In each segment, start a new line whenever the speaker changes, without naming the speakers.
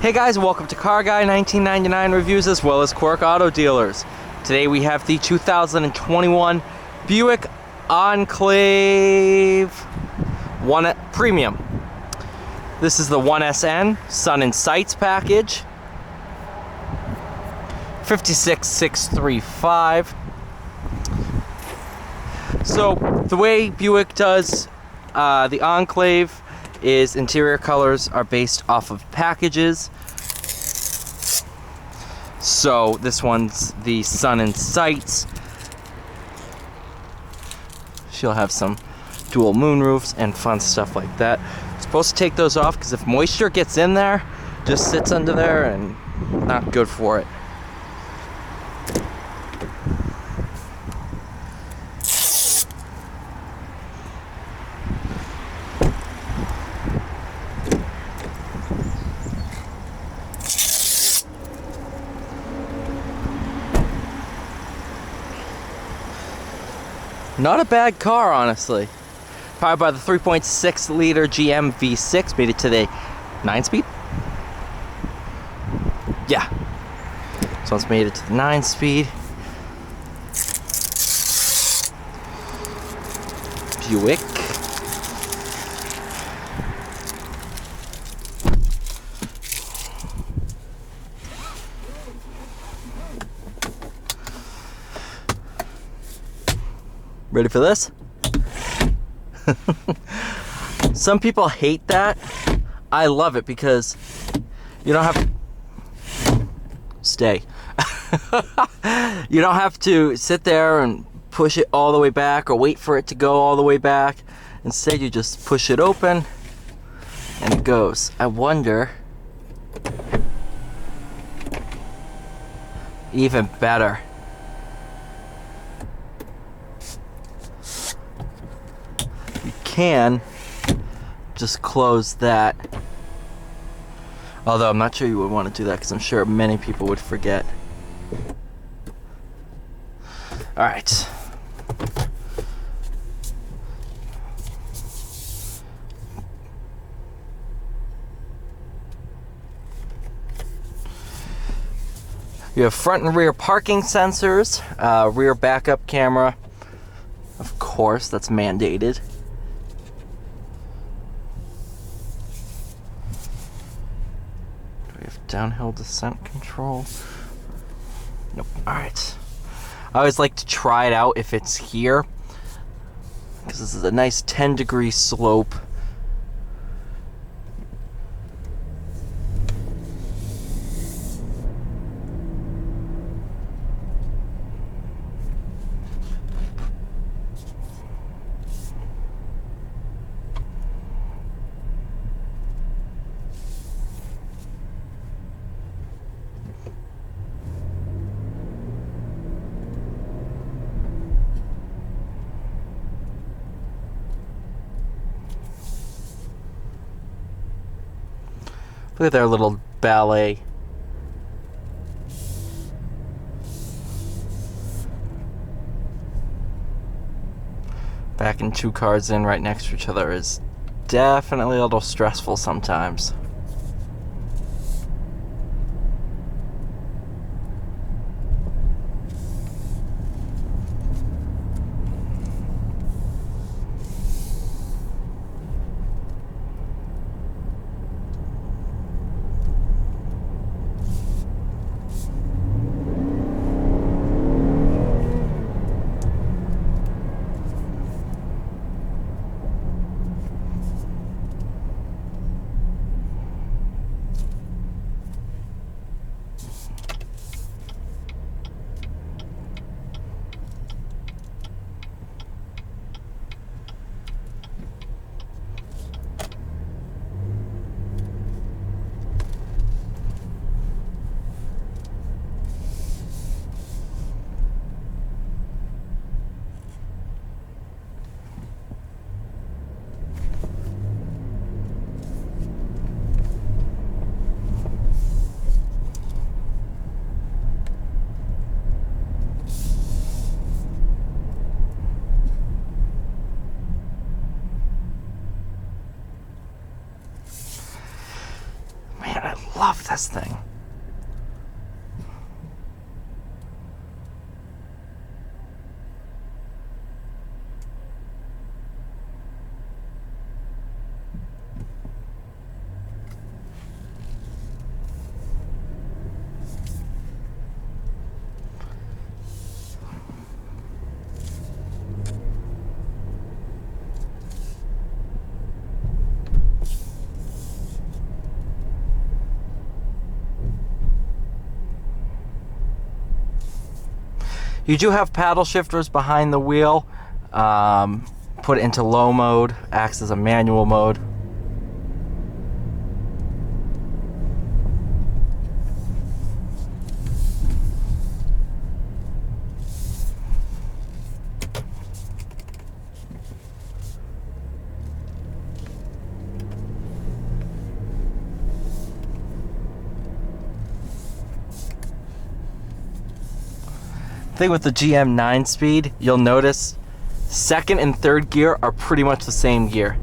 Hey guys, welcome to Car Guy 1999 Reviews as well as Quirk Auto Dealers. Today we have the 2021 Buick Enclave 1 Premium. This is the 1SN Sun and Sights package. 56,635. So the way Buick does the Enclave is interior colors are based off of packages. So this one's the Sun and Sights. She'll have some dual moonroofs and fun stuff like that. Supposed to take those off because if moisture gets in there, just sits under there and not good for it. Not a bad car, honestly. Powered by the 3.6 liter GM V6, made it to the 9-speed? Yeah. So it's made it to the 9-speed. Buick. Ready for this? Some people hate that. I love it because you don't have to stay. You don't have to sit there and push it all the way back or wait for it to go all the way back. Instead, you just push it open and it goes. I wonder. Even better. Can just close that, although I'm not sure you would want to do that because I'm sure many people would forget. Alright, you have front and rear parking sensors, rear backup camera, of course, that's mandated. Downhill descent control. Nope. Alright. I always like to try it out if it's here, because this is a nice 10-degree slope. Look at their little ballet. Backing two cars in right next to each other is definitely a little stressful sometimes. off this thing. You do have paddle shifters behind the wheel. Put it into low mode, acts as a manual mode. Thing with the GM 9-speed, you'll notice second and third gear are pretty much the same gear.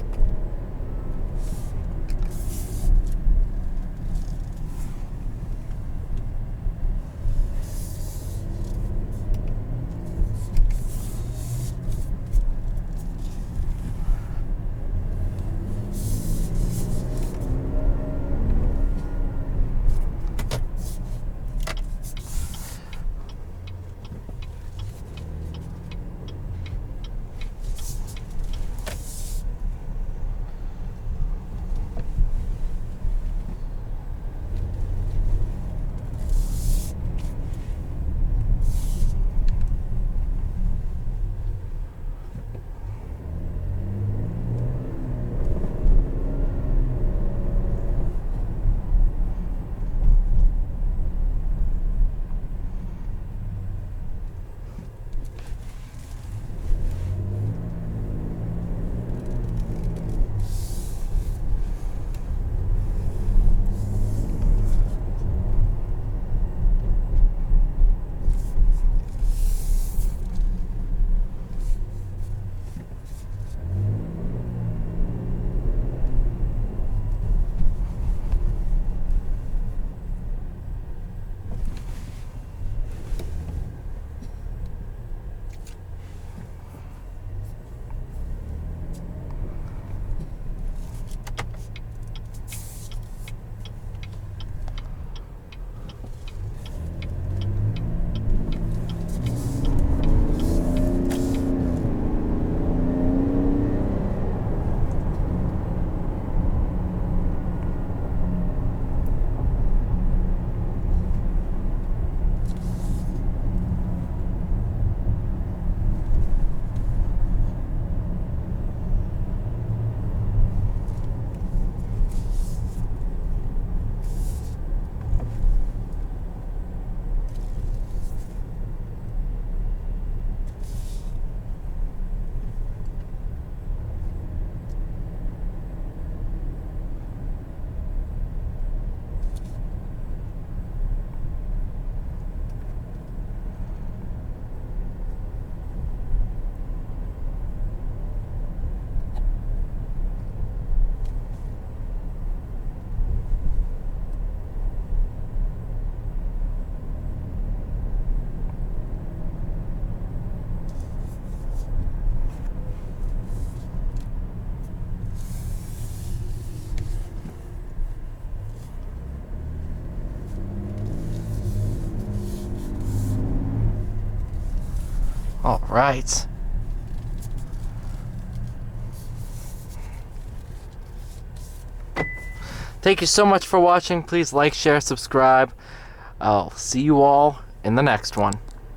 All right. Thank you so much for watching. Please like, share, subscribe. I'll see you all in the next one.